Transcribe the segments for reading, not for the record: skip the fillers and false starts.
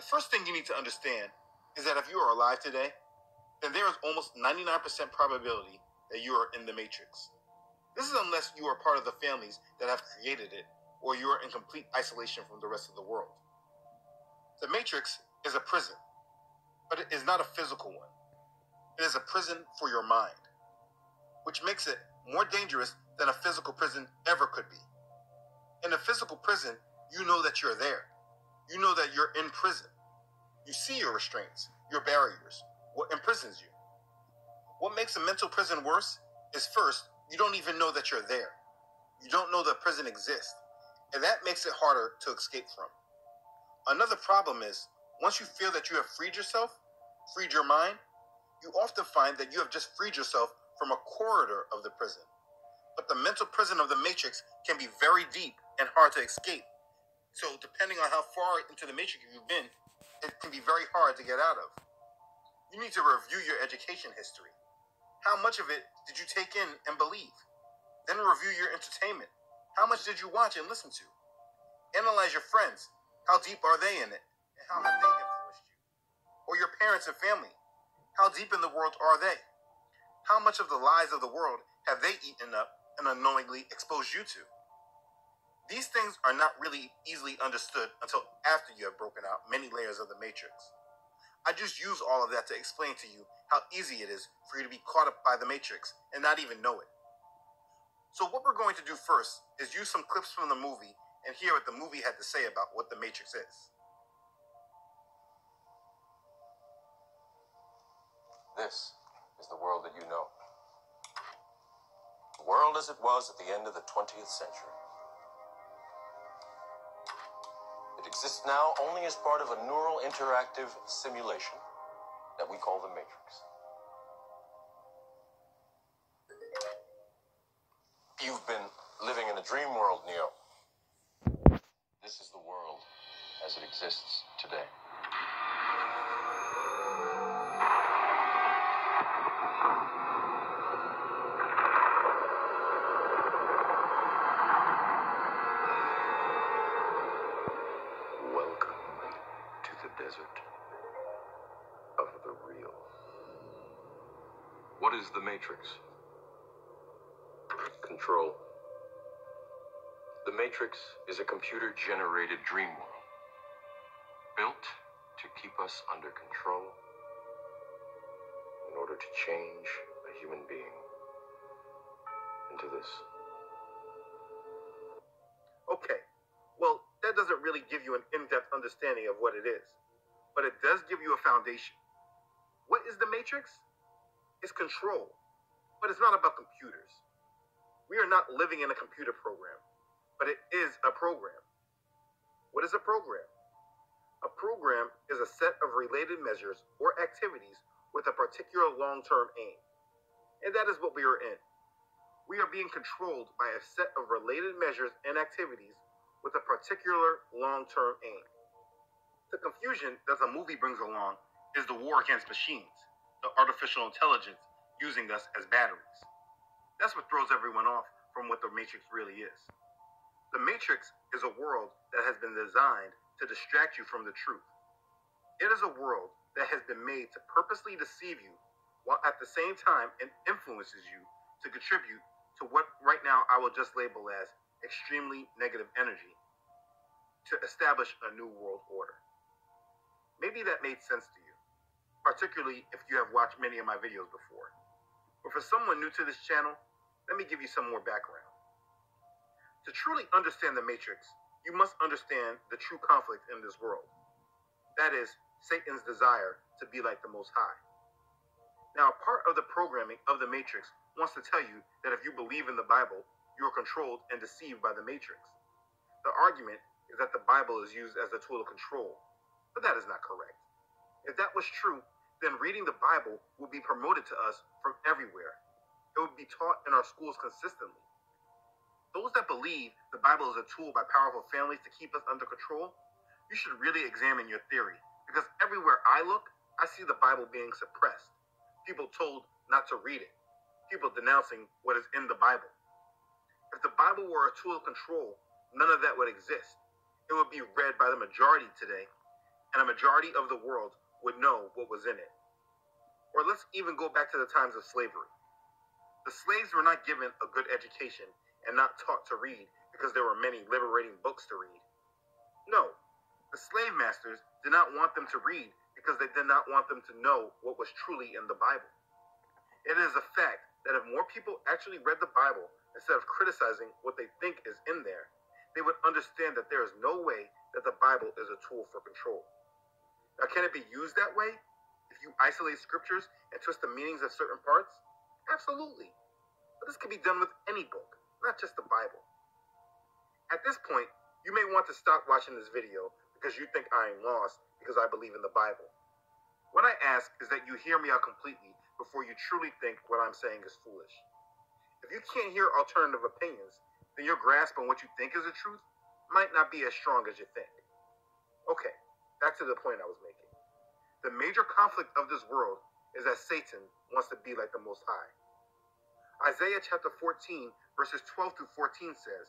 first thing you need to understand is that if you are alive today, then there is almost 99% probability that you are in the Matrix. This is unless you are part of the families that have created it, or you are in complete isolation from the rest of the world. The Matrix is a prison, but it is not a physical one. It is a prison for your mind, which makes it more dangerous than a physical prison ever could be. In a physical prison, you know that you're there. You know that you're in prison. You see your restraints, your barriers, what imprisons you. What makes a mental prison worse is, first, you don't even know that you're there. You don't know that prison exists, and that makes it harder to escape from. Another problem is, once you feel that you have freed yourself, freed your mind, you often find that you have just freed yourself from a corridor of the prison. But the mental prison of the Matrix can be very deep and hard to escape. So depending on how far into the Matrix you've been, it can be very hard to get out of. You need to review your education history. How much of it did you take in and believe? Then review your entertainment. How much did you watch and listen to? Analyze your friends. How deep are they in it? And how have they influenced you? Or your parents and family. How deep in the world are they? How much of the lies of the world have they eaten up and unknowingly exposed you to? These things are not really easily understood until after you have broken out many layers of the Matrix. I just use all of that to explain to you how easy it is for you to be caught up by the Matrix and not even know it. So what we're going to do first is use some clips from the movie and hear what the movie had to say about what the Matrix is. This is the world that you know. The world as it was at the end of the 20th century. It exists now only as part of a neural interactive simulation that we call the Matrix. You've been living in a dream world, Neo. This is the world as it exists today. Welcome to the desert of the real. What is the Matrix? Control. The Matrix is a computer-generated dream world, built to keep us under control In order to change a human being into this. Okay, well, that doesn't really give you an in-depth understanding of what it is, but it does give you a foundation. What is the Matrix? It's control, but it's not about computers. We are not living in a computer program, but it is a program. What is a program? A program is a set of related measures or activities with a particular long-term aim. And that is what we are in. We are being controlled by a set of related measures and activities with a particular long-term aim. The confusion that the movie brings along is the war against machines, the artificial intelligence using us as batteries. That's what throws everyone off from what the Matrix really is. The Matrix is a world that has been designed to distract you from the truth. It is a world that has been made to purposely deceive you, while at the same time it influences you to contribute to what right now I will just label as extremely negative energy to establish a new world order. Maybe that made sense to you, particularly if you have watched many of my videos before. But for someone new to this channel, let me give you some more background. To truly understand the Matrix, you must understand the true conflict in this world. That is, Satan's desire to be like the Most High. Now, part of the programming of the Matrix wants to tell you that if you believe in the Bible, you are controlled and deceived by the Matrix. The argument is that the Bible is used as a tool of control, but that is not correct. If that was true, then reading the Bible would be promoted to us from everywhere. It would be taught in our schools consistently. Those that believe the Bible is a tool by powerful families to keep us under control, you should really examine your theory, because everywhere I look, I see the Bible being suppressed, people told not to read it, people denouncing what is in the Bible. If the Bible were a tool of control, none of that would exist. It would be read by the majority today, and a majority of the world would know what was in it. Or let's even go back to the times of slavery. The slaves were not given a good education and not taught to read because there were many liberating books to read. No, the slave masters did not want them to read because they did not want them to know what was truly in the Bible. It is a fact that if more people actually read the Bible instead of criticizing what they think is in there, they would understand that there is no way that the Bible is a tool for control. Now, can it be used that way? If you isolate scriptures and twist the meanings of certain parts? Absolutely. But this can be done with any book, not just the Bible. At this point, you may want to stop watching this video because you think I am lost because I believe in the Bible. What I ask is that you hear me out completely before you truly think what I'm saying is foolish. If you can't hear alternative opinions, then your grasp on what you think is the truth might not be as strong as you think. Okay, back to the point I was making. The major conflict of this world is that Satan wants to be like the Most High. Isaiah chapter 14, verses 12 through 14 says,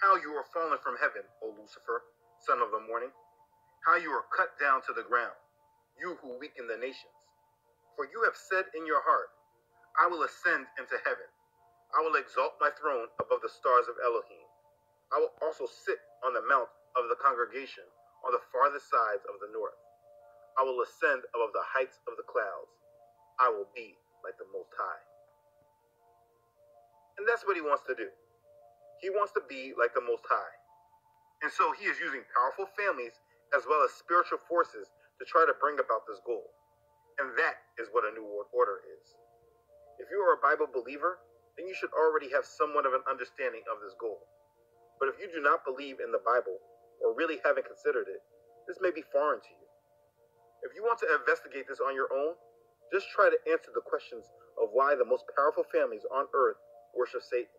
"How you are fallen from heaven, O Lucifer, son of the morning. How you are cut down to the ground, you who weaken the nations. For you have said in your heart, I will ascend into heaven. I will exalt my throne above the stars of Elohim. I will also sit on the mount of the congregation on the farthest sides of the north. I will ascend above the heights of the clouds. I will be like the Most High." And that's what he wants to do. He wants to be like the Most High. And so he is using powerful families as well as spiritual forces to try to bring about this goal. And that is what a New World Order is. If you are a Bible believer, then you should already have somewhat of an understanding of this goal. But if you do not believe in the Bible, or really haven't considered it, this may be foreign to you. If you want to investigate this on your own, just try to answer the questions of why the most powerful families on earth worship Satan.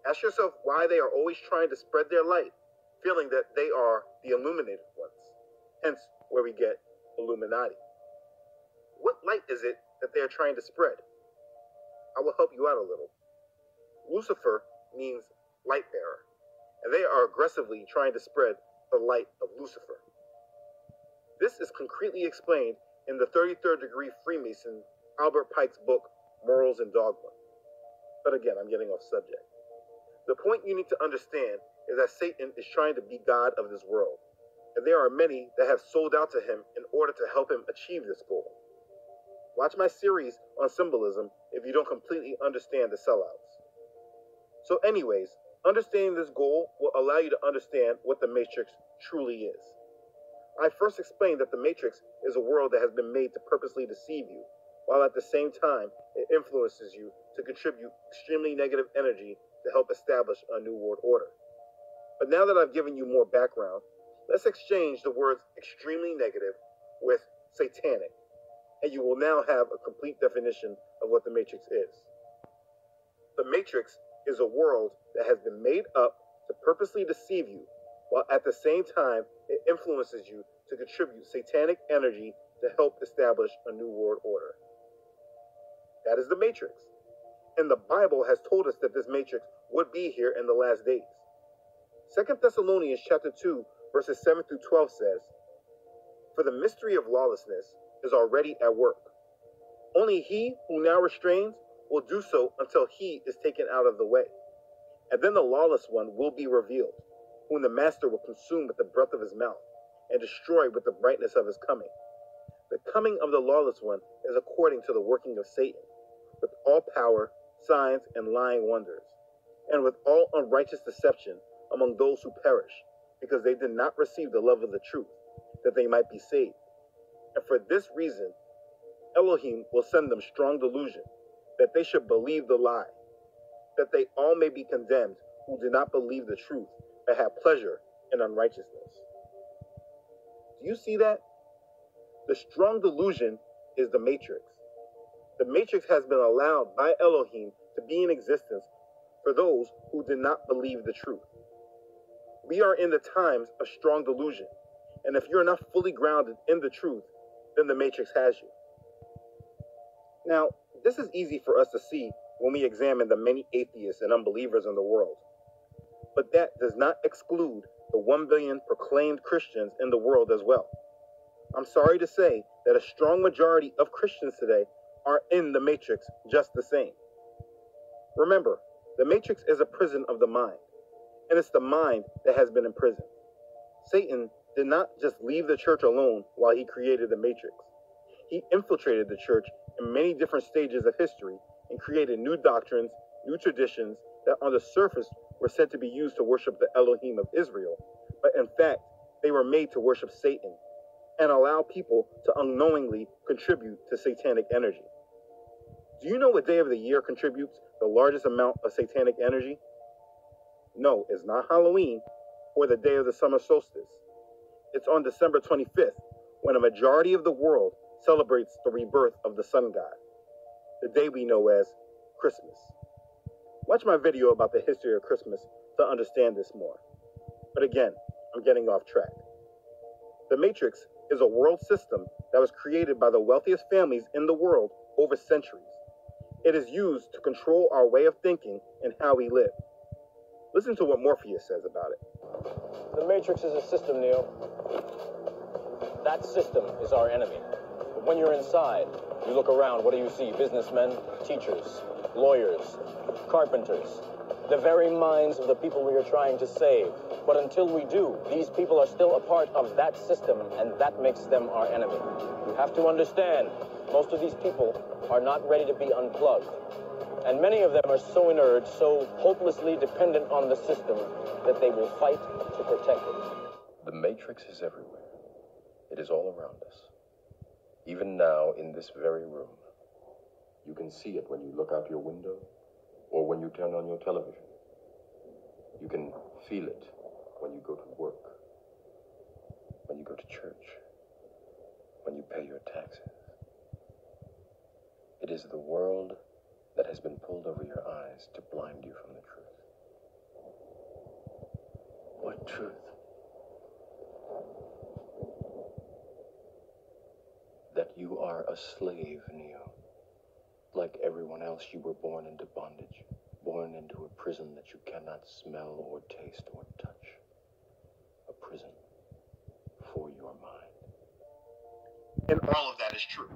Ask yourself why they are always trying to spread their light, feeling that they are the illuminated ones. Hence, where we get Illuminati. What light is it that they are trying to spread? I will help you out a little. Lucifer means light bearer, and they are aggressively trying to spread the light of Lucifer. This is concretely explained in the 33rd degree Freemason Albert Pike's book, Morals and Dogma. But again, I'm getting off subject. The point you need to understand is that Satan is trying to be God of this world, and there are many that have sold out to him in order to help him achieve this goal. Watch my series on symbolism if you don't completely understand the sellouts. So anyways, understanding this goal will allow you to understand what the Matrix truly is. I first explained that the Matrix is a world that has been made to purposely deceive you, while at the same time it influences you to contribute extremely negative energy to help establish a new world order. But now that I've given you more background, let's exchange the words extremely negative with satanic, and you will now have a complete definition of what the Matrix is. The Matrix is a world that has been made up to purposely deceive you, while at the same time it influences you to contribute satanic energy to help establish a new world order. That is the Matrix. And the Bible has told us that this Matrix would be here in the last days. 2 Thessalonians chapter 2, verses 7 through 12 says, "For the mystery of lawlessness is already at work. Only he who now restrains will do so until he is taken out of the way. And then the lawless one will be revealed, whom the master will consume with the breath of his mouth and destroy with the brightness of his coming. The coming of the lawless one is according to the working of Satan, with all power, signs, and lying wonders, and with all unrighteous deception among those who perish, because they did not receive the love of the truth, that they might be saved. And for this reason, Elohim will send them strong delusion, that they should believe the lie, that they all may be condemned who do not believe the truth, but have pleasure in unrighteousness." Do you see that? The strong delusion is the Matrix. The Matrix has been allowed by Elohim to be in existence for those who did not believe the truth. We are in the times of strong delusion, and if you're not fully grounded in the truth, then the Matrix has you. Now, this is easy for us to see when we examine the many atheists and unbelievers in the world. But that does not exclude the 1 billion proclaimed Christians in the world as well. I'm sorry to say that a strong majority of Christians today are in the Matrix just the same. Remember, the Matrix is a prison of the mind, and it's the mind that has been imprisoned. Satan did not just leave the church alone while he created the Matrix. He infiltrated the church in many different stages of history and created new doctrines, new traditions that on the surface were said to be used to worship the Elohim of Israel, but in fact, they were made to worship Satan and allow people to unknowingly contribute to satanic energy. Do you know what day of the year contributes the largest amount of satanic energy? No, it's not Halloween or the day of the summer solstice. It's on December 25th, when a majority of the world celebrates the rebirth of the sun god, the day we know as Christmas. Watch my video about the history of Christmas to understand this more. But again, I'm getting off track. The Matrix is a world system that was created by the wealthiest families in the world over centuries. It is used to control our way of thinking and how we live. Listen to what Morpheus says about it. The Matrix is a system, Neo. That system is our enemy. But when you're inside, you look around, what do you see? Businessmen, teachers, lawyers, carpenters, the very minds of the people we are trying to save. But until we do, these people are still a part of that system, and that makes them our enemy. You have to understand, most of these people are not ready to be unplugged. And many of them are so inert, so hopelessly dependent on the system, that they will fight to protect it. The Matrix is everywhere. It is all around us. Even now, in this very room. You can see it when you look out your window or when you turn on your television. You can feel it when you go to work, when you go to church, when you pay your taxes. It is the world that has been pulled over your eyes to blind you from the truth. What truth? That you are a slave, Neo. Like everyone else, you were born into bondage, born into a prison that you cannot smell or taste or touch. A prison for your mind. And all of that is true.